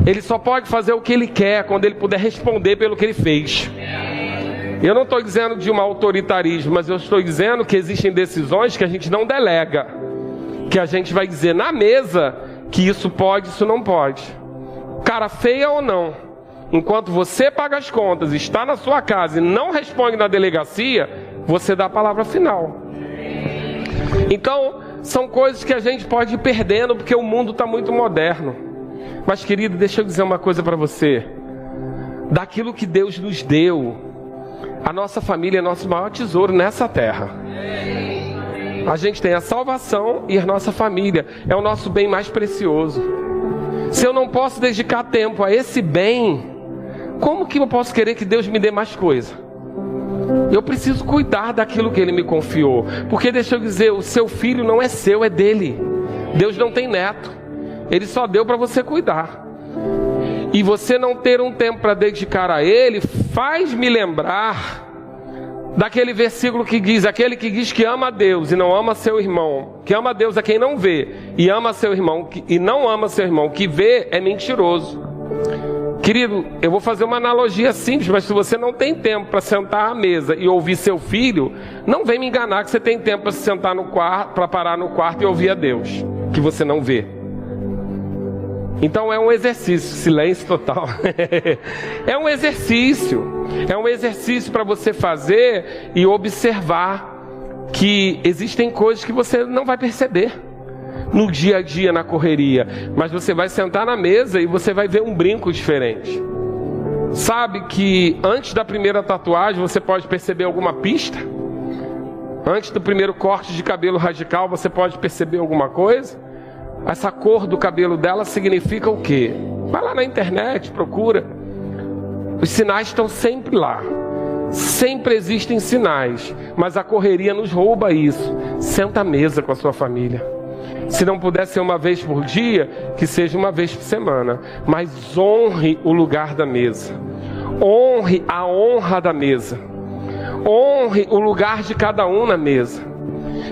Ele só pode fazer o que ele quer quando ele puder responder pelo que ele fez. Eu não estou dizendo de um autoritarismo, mas eu estou dizendo que existem decisões que a gente não delega. Que a gente vai dizer na mesa que isso pode, isso não pode. Cara feia ou não, enquanto você paga as contas, está na sua casa e não responde na delegacia, você dá a palavra final. Então, são coisas que a gente pode ir perdendo porque o mundo está muito moderno. Mas, querido, deixa eu dizer uma coisa para você. Daquilo que Deus nos deu, a nossa família é nosso maior tesouro nessa terra. A gente tem a salvação e a nossa família é o nosso bem mais precioso. Se eu não posso dedicar tempo a esse bem, como que eu posso querer que Deus me dê mais coisa? Eu preciso cuidar daquilo que Ele me confiou. Porque deixa eu dizer, o seu filho não é seu, é dele. Deus não tem neto. Ele só deu para você cuidar. E você não ter um tempo para dedicar a Ele faz me lembrar daquele versículo que diz: aquele que diz que ama a Deus e não ama seu irmão, que ama a Deus é quem não vê, e ama seu irmão e não ama seu irmão, que vê é mentiroso. Querido, eu vou fazer uma analogia simples, mas se você não tem tempo para sentar à mesa e ouvir seu filho, não vem me enganar que você tem tempo para se sentar no quarto, para parar no quarto e ouvir a Deus, que você não vê. Então é um exercício, silêncio total. É um exercício para você fazer e observar que existem coisas que você não vai perceber no dia a dia, na correria, mas você vai sentar na mesa e você vai ver um brinco diferente. Sabe que antes da primeira tatuagem você pode perceber alguma pista? Antes do primeiro corte de cabelo radical você pode perceber alguma coisa? Essa cor do cabelo dela significa o quê? Vai lá na internet, procura. Os sinais estão sempre lá. Sempre existem sinais. Mas a correria nos rouba isso. Senta à mesa com a sua família. Se não puder ser uma vez por dia, que seja uma vez por semana. Mas honre o lugar da mesa. Honre a honra da mesa. Honre o lugar de cada um na mesa.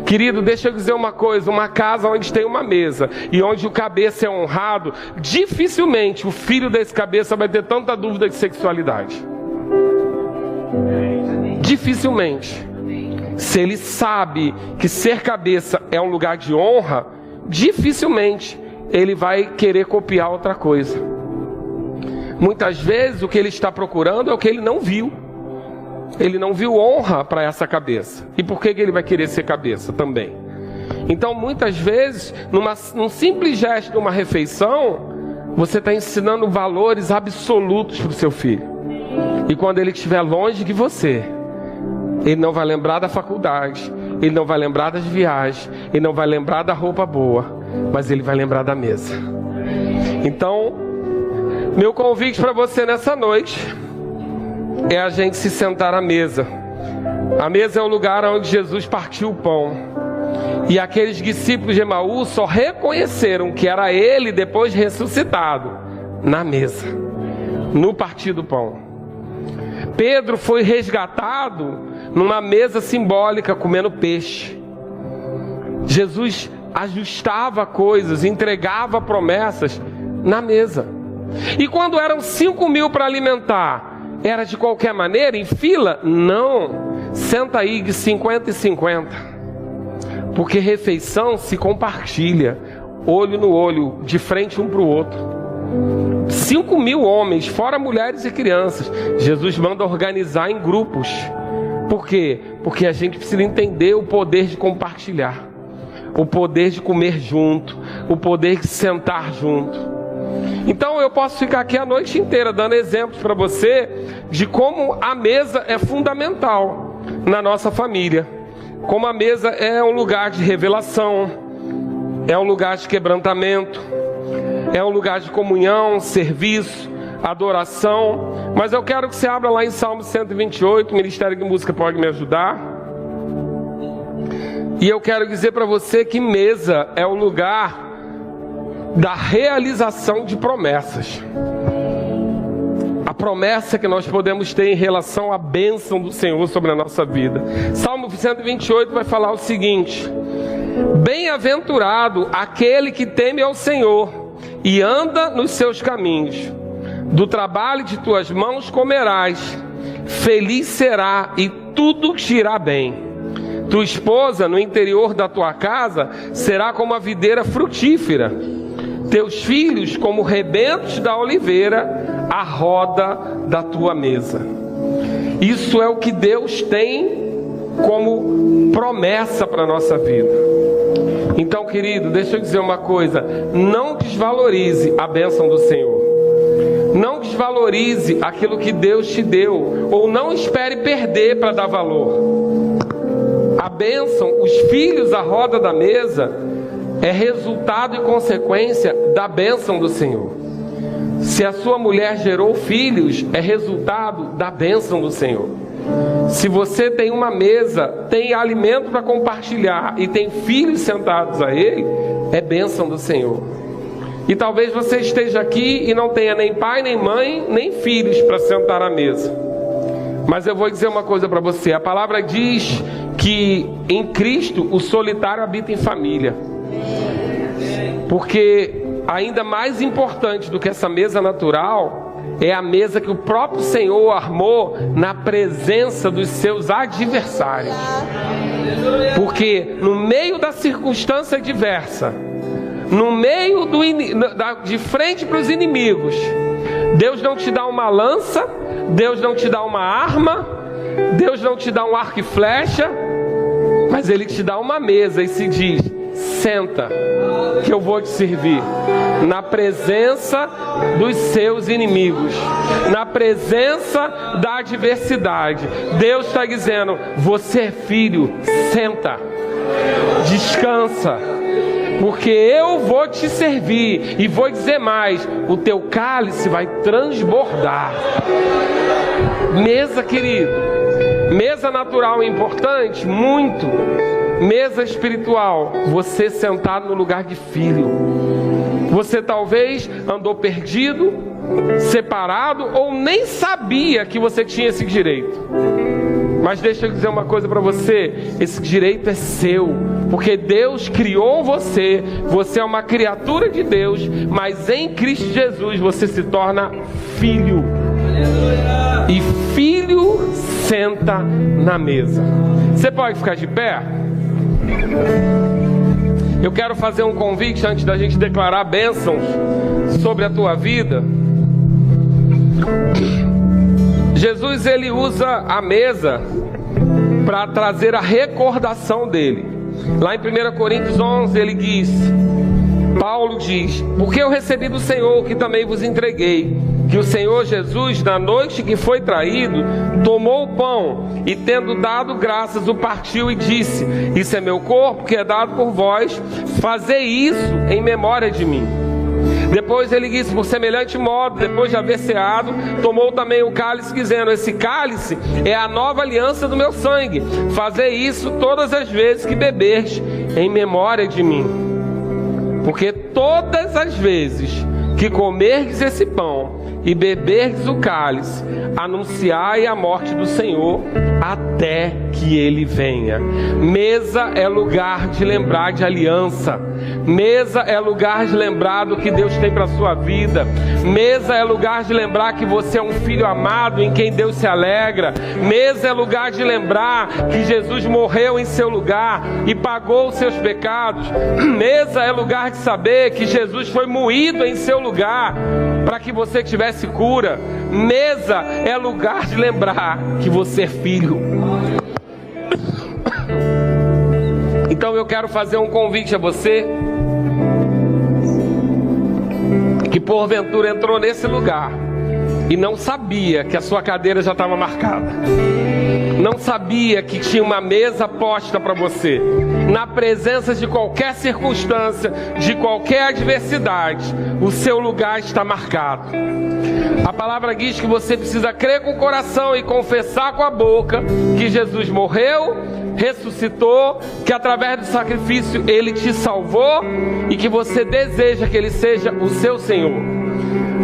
Querido, deixa eu dizer uma coisa, uma casa onde tem uma mesa e onde o cabeça é honrado, dificilmente o filho desse cabeça vai ter tanta dúvida de sexualidade. Dificilmente. Se ele sabe que ser cabeça é um lugar de honra, dificilmente ele vai querer copiar outra coisa. Muitas vezes o que ele está procurando é o que ele não viu. Ele não viu honra para essa cabeça. E por que ele vai querer ser cabeça também? Então, muitas vezes, num simples gesto de uma refeição, você está ensinando valores absolutos para o seu filho. E quando ele estiver longe de você, ele não vai lembrar da faculdade, ele não vai lembrar das viagens, ele não vai lembrar da roupa boa, mas ele vai lembrar da mesa. Então, meu convite para você nessa noite é a gente se sentar à mesa. A mesa é o lugar onde Jesus partiu o pão. E aqueles discípulos de Emaús só reconheceram que era ele depois ressuscitado na mesa, no partir do pão. Pedro foi resgatado numa mesa simbólica comendo peixe. Jesus ajustava coisas, entregava promessas na mesa. E quando eram 5.000 para alimentar, era de qualquer maneira, em fila? Não. Senta aí de 50 e 50. Porque refeição se compartilha, olho no olho, de frente um para o outro. 5.000 homens, fora mulheres e crianças. Jesus manda organizar em grupos. Por quê? Porque a gente precisa entender o poder de compartilhar, o poder de comer junto, o poder de sentar junto. Então eu posso ficar aqui a noite inteira dando exemplos para você de como a mesa é fundamental na nossa família. Como a mesa é um lugar de revelação, é um lugar de quebrantamento, é um lugar de comunhão, serviço, adoração. Mas eu quero que você abra lá em Salmo 128, o Ministério de Música pode me ajudar. E eu quero dizer para você que mesa é o lugar da realização de promessas. A promessa que nós podemos ter em relação à bênção do Senhor sobre a nossa vida. Salmo 128 vai falar o seguinte: bem-aventurado aquele que teme ao Senhor e anda nos seus caminhos. Do trabalho de tuas mãos comerás, feliz será e tudo te irá bem. Tua esposa no interior da tua casa será como a videira frutífera, teus filhos como rebentos da oliveira, à roda da tua mesa. Isso é o que Deus tem como promessa para a nossa vida. Então, querido, deixa eu dizer uma coisa: não desvalorize a bênção do Senhor. Não desvalorize aquilo que Deus te deu, ou não espere perder para dar valor. A bênção, os filhos à roda da mesa, é resultado e consequência da bênção do Senhor. Se a sua mulher gerou filhos, é resultado da bênção do Senhor. Se você tem uma mesa, tem alimento para compartilhar e tem filhos sentados a ele, é bênção do Senhor. E talvez você esteja aqui e não tenha nem pai, nem mãe, nem filhos para sentar à mesa. Mas eu vou dizer uma coisa para você: a palavra diz que em Cristo o solitário habita em família. Porque ainda mais importante do que essa mesa natural é a mesa que o próprio Senhor armou na presença dos seus adversários. Porque no meio da circunstância adversa, no meio de frente para os inimigos, Deus não te dá uma lança, Deus não te dá uma arma, Deus não te dá um arco e flecha, mas Ele te dá uma mesa e se diz: senta, que eu vou te servir. Na presença dos seus inimigos, na presença da adversidade, Deus está dizendo: você é filho, senta, descansa, porque eu vou te servir. E vou dizer mais: o teu cálice vai transbordar. Mesa, querido, mesa natural é importante, muito. Mesa espiritual, você sentado no lugar de filho. Você talvez andou perdido, separado, ou nem sabia que você tinha esse direito. Mas deixa eu dizer uma coisa para você: esse direito é seu, porque Deus criou você. Você é uma criatura de Deus, mas em Cristo Jesus você se torna filho. E filho senta na mesa. Você pode ficar de pé? Eu quero fazer um convite antes da gente declarar bênçãos sobre a tua vida. Jesus, ele usa a mesa para trazer a recordação dele. Lá em 1 Coríntios 11 ele diz, Paulo diz: porque eu recebi do Senhor que também vos entreguei, que o Senhor Jesus, na noite que foi traído, tomou o pão e, tendo dado graças, o partiu e disse: isso é meu corpo que é dado por vós, fazei isso em memória de mim. Depois ele disse: por semelhante modo, depois de haver ceado, tomou também o cálice, dizendo: esse cálice é a nova aliança do meu sangue, fazei isso todas as vezes que beberdes em memória de mim. Porque todas as vezes que comerdes esse pão e beberdes o cálice, anunciai a morte do Senhor até que Ele venha. Mesa é lugar de lembrar de aliança. Mesa é lugar de lembrar do que Deus tem para a sua vida. Mesa é lugar de lembrar que você é um filho amado em quem Deus se alegra. Mesa é lugar de lembrar que Jesus morreu em seu lugar e pagou os seus pecados. Mesa é lugar de saber que Jesus foi moído em seu lugar para que você tivesse cura. Mesa é lugar de lembrar que você é filho. Então eu quero fazer um convite a você que porventura entrou nesse lugar e não sabia que a sua cadeira já estava marcada, não sabia que tinha uma mesa posta para você, na presença de qualquer circunstância, de qualquer adversidade, o seu lugar está marcado. A palavra diz que você precisa crer com o coração e confessar com a boca que Jesus morreu, ressuscitou, que através do sacrifício Ele te salvou e que você deseja que Ele seja o seu Senhor.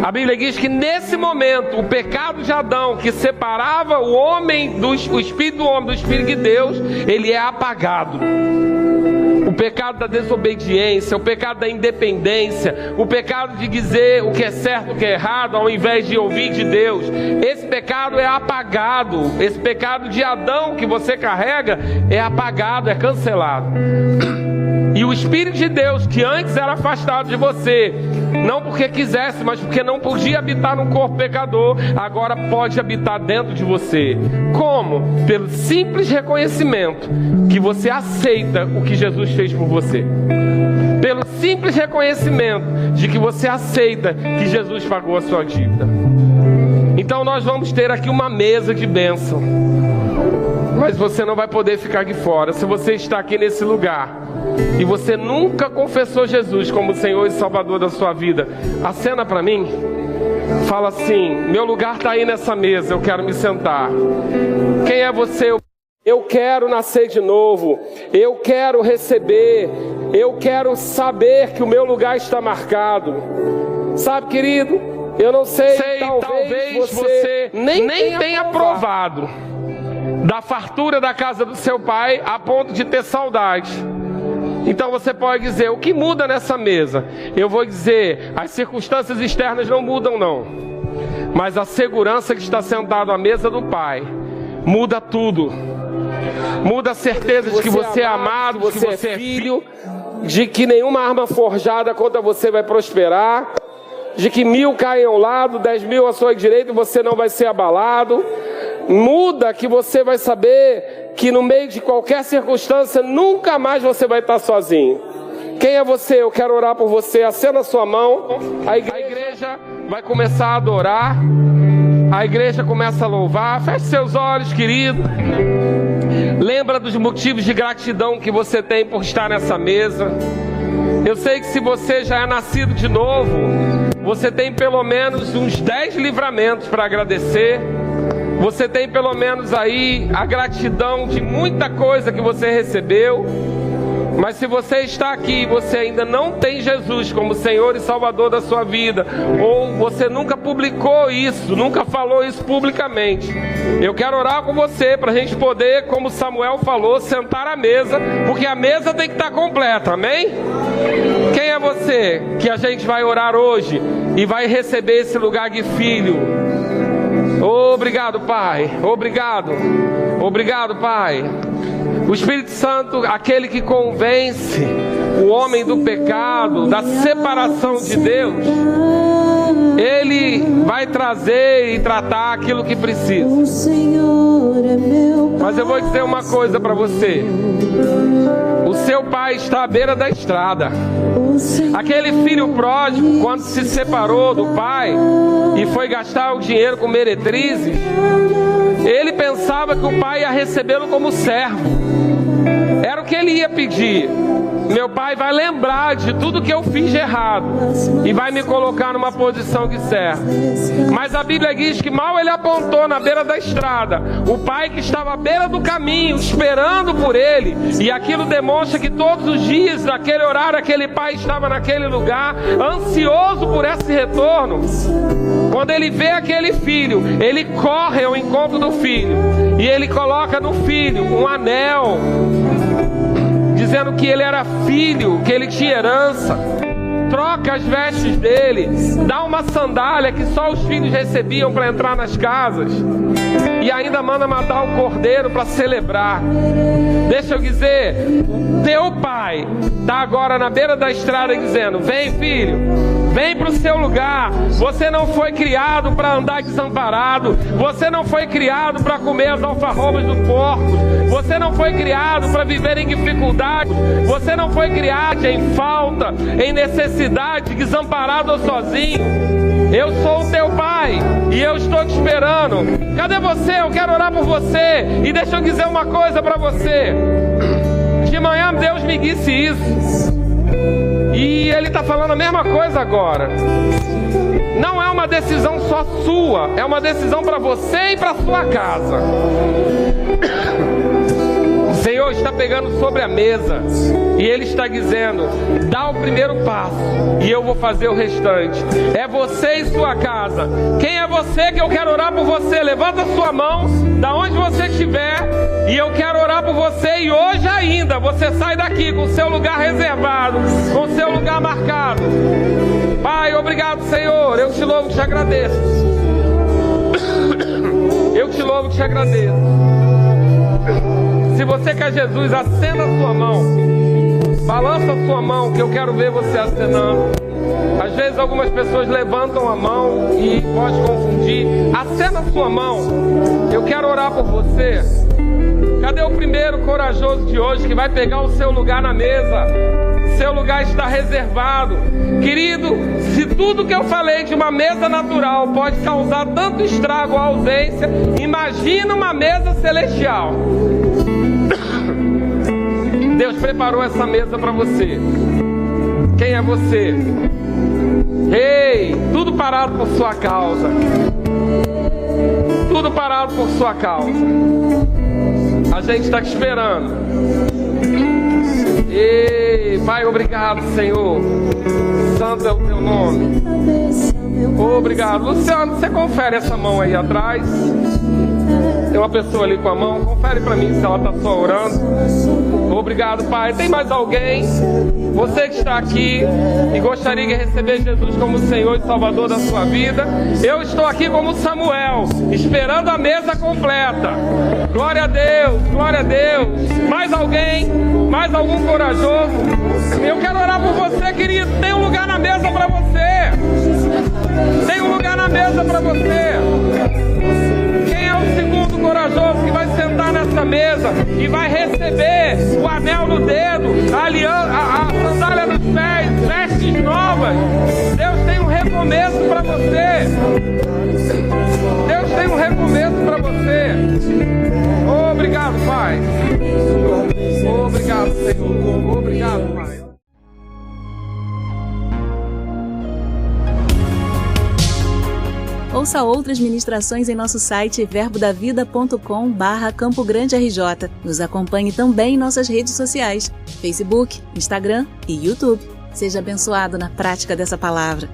A Bíblia diz que nesse momento o pecado de Adão, que separava o homem o espírito do homem do espírito de Deus, ele é apagado. O pecado da desobediência, o pecado da independência, o pecado de dizer o que é certo, o que é errado, ao invés de ouvir de Deus, esse pecado é apagado. Esse pecado de Adão que você carrega é apagado, é cancelado. E o Espírito de Deus, que antes era afastado de você, não porque quisesse, mas porque não podia habitar num corpo pecador, agora pode habitar dentro de você. Como? Pelo simples reconhecimento que você aceita o que Jesus fez por você. Pelo simples reconhecimento de que você aceita que Jesus pagou a sua dívida. Então nós vamos ter aqui uma mesa de bênção. Mas você não vai poder ficar de fora. Se você está aqui nesse lugar e você nunca confessou Jesus como Senhor e Salvador da sua vida, acena para mim, fala assim: meu lugar está aí nessa mesa, eu quero me sentar. Quem é você? Eu quero nascer de novo, eu quero receber, eu quero saber que o meu lugar está marcado. Sabe, querido, eu não sei, talvez você nem tenha provado da fartura da casa do seu pai a ponto de ter saudade. Então você pode dizer: o que muda nessa mesa? Eu vou dizer: as circunstâncias externas não mudam não, mas a segurança que está sentado à mesa do Pai muda tudo. Muda a certeza de que você é amado, de que você é filho, de que nenhuma arma forjada contra você vai prosperar, de que 1000 caem ao lado, 10.000 à sua direita e você não vai ser abalado. Muda que você vai saber que no meio de qualquer circunstância nunca mais você vai estar sozinho. Quem é você? Eu quero orar por você. Acenda a sua mão. A igreja vai começar a adorar. A igreja começa a louvar. Feche seus olhos, querido. Lembra dos motivos de gratidão que você tem por estar nessa mesa. Eu sei que se você já é nascido de novo, você tem pelo menos uns 10 livramentos para agradecer. Você tem pelo menos aí a gratidão de muita coisa que você recebeu. Mas se você está aqui e você ainda não tem Jesus como Senhor e Salvador da sua vida, ou você nunca publicou isso, nunca falou isso publicamente, eu quero orar com você para a gente poder, como Samuel falou, sentar à mesa, porque a mesa tem que estar completa, amém? Quem é você que a gente vai orar hoje e vai receber esse lugar de filho? Obrigado, Pai. Obrigado. Obrigado, Pai. O Espírito Santo, aquele que convence o homem do pecado, da separação de Deus, Ele vai trazer e tratar aquilo que precisa. Mas eu vou dizer uma coisa para você: o seu pai está à beira da estrada. Aquele filho pródigo, quando se separou do pai e foi gastar o dinheiro com meretrizes, ele pensava que o pai ia recebê-lo como servo. Era o que ele ia pedir. meu pai vai lembrar de tudo que eu fiz de errado e vai me colocar numa posição que serve. Mas a Bíblia diz que mal ele apontou na beira da estrada, o pai que estava à beira do caminho, esperando por ele, e aquilo demonstra que todos os dias, naquele horário, aquele pai estava naquele lugar, ansioso por esse retorno. Quando ele vê aquele filho, ele corre ao encontro do filho, e ele coloca no filho um anel, dizendo que ele era filho, que ele tinha herança. Troca as vestes dele, dá uma sandália que só os filhos recebiam para entrar nas casas, e ainda manda matar o cordeiro para celebrar. Deixa eu dizer, teu pai está agora na beira da estrada dizendo: vem, filho, vem para o seu lugar. Você não foi criado para andar desamparado. Você não foi criado para comer as alfarrobas dos porcos. Você não foi criado para viver em dificuldade. Você não foi criado em falta, em necessidade, desamparado ou sozinho. Eu sou o teu pai e eu estou te esperando. Cadê você? Eu quero orar por você. E deixa eu dizer uma coisa para você. De manhã Deus me disse isso, e Ele está falando a mesma coisa agora. Não é uma decisão só sua, é uma decisão para você e para sua casa. O Senhor está pegando sobre a mesa e Ele está dizendo: dá o primeiro passo e eu vou fazer o restante. É você e sua casa. Quem é você que eu quero orar por você? Levanta a sua mão, da onde você estiver, e eu quero orar por você. E hoje ainda você sai daqui com o seu lugar reservado, com o seu lugar marcado. Pai, obrigado, Senhor. Eu te louvo e te agradeço. Eu te louvo e te agradeço. Se você quer Jesus, acenda a sua mão, balança a sua mão, que eu quero ver você acenando. Às vezes algumas pessoas levantam a mão e pode confundir. Acenda a sua mão, eu quero orar por você. Cadê o primeiro corajoso de hoje que vai pegar o seu lugar na mesa? Seu lugar está reservado. Querido, se tudo que eu falei de uma mesa natural pode causar tanto estrago ou ausência, imagina uma mesa celestial. Deus preparou essa mesa para você. Quem é você? Ei, tudo parado por sua causa. Tudo parado por sua causa. A gente está te esperando. Ei, Pai, obrigado, Senhor. Santo é o teu nome. Obrigado. Luciano, você confere essa mão aí atrás. Tem uma pessoa ali com a mão. Confere para mim se ela está só orando. Obrigado, Pai. Tem mais alguém? Você que está aqui e gostaria de receber Jesus como Senhor e Salvador da sua vida, eu estou aqui como Samuel, esperando a mesa completa. Glória a Deus, glória a Deus. Mais alguém? Mais algum corajoso? Eu quero orar por você, querido. Tem um lugar na mesa para você. Tem um lugar na mesa para você. Quem é o segundo corajoso que vai sentar nessa mesa e vai receber o anel no dedo, a sandália nos pés, vestes novas? Deus tem um recomeço para você. Deus tem um recomeço para você. Obrigado, Pai. Obrigado, Senhor. Obrigado, Pai. Ouça outras ministrações em nosso site verbodavida.com/Campo Grande RJ. Nos acompanhe também em nossas redes sociais, Facebook, Instagram e YouTube. Seja abençoado na prática dessa palavra.